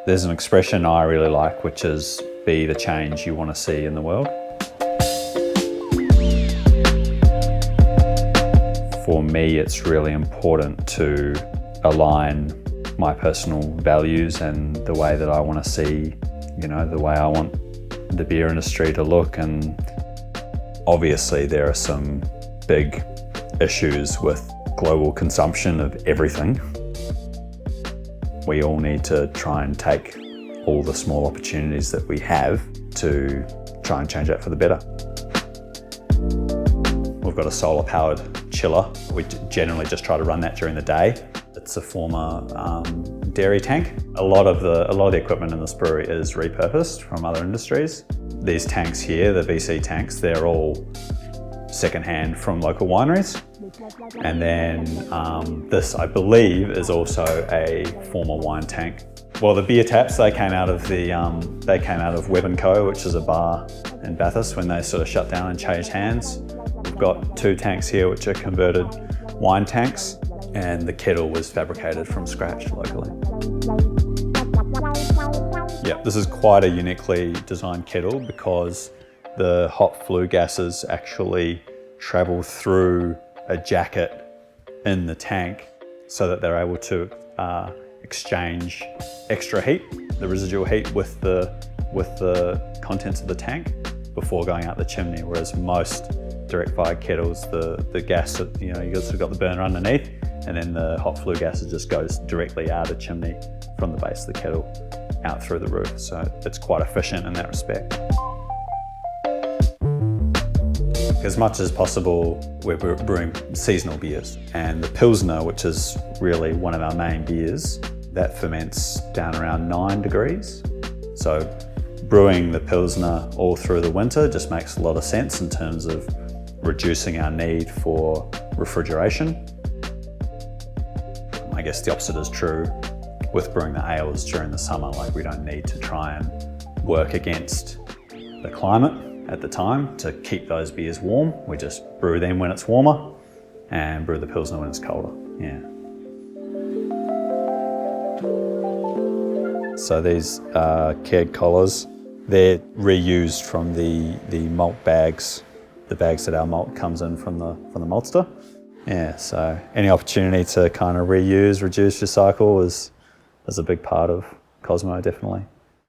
There's an expression I really like, which is be the change you want to see in the world. For me, it's really important to align my personal values and the way that I want to see, the way I want the beer industry to look. And obviously there are some big issues with global consumption of everything. We all need to try and take all the small opportunities that we have to try and change that for the better. We've got a solar powered chiller. We generally just try to run that during the day. It's a former dairy tank. A lot of the equipment in this brewery is repurposed from other industries. These tanks here, the VC tanks, they're all secondhand from local wineries. And then this, I believe, is also a former wine tank. Well, the beer taps, they came out of Webb & Co, which is a bar in Bathurst, when they sort of shut down and changed hands. We've got 2 tanks here which are converted wine tanks, and the kettle was fabricated from scratch locally. Yeah, this is quite a uniquely designed kettle because the hot flue gases actually travel through a jacket in the tank so that they're able to exchange extra heat, the residual heat, with the contents of the tank before going out the chimney. Whereas most direct fired kettles, the gas, you've also got the burner underneath, and then the hot flue gases just goes directly out of the chimney from the base of the kettle out through the roof. So it's quite efficient in that respect. As much as possible, we're brewing seasonal beers, and the Pilsner, which is really one of our main beers, that ferments down around 9 degrees. So brewing the Pilsner all through the winter just makes a lot of sense in terms of reducing our need for refrigeration. I guess the opposite is true with brewing the ales during the summer. Like, we don't need to try and work against the climate at the time to keep those beers warm. We just brew them when it's warmer and brew the Pilsner when it's colder. Yeah. So these keg collars, they're reused from the malt bags, the bags that our malt comes in from the maltster. Yeah, so any opportunity to kind of reuse, reduce, recycle is a big part of Cosmo, definitely.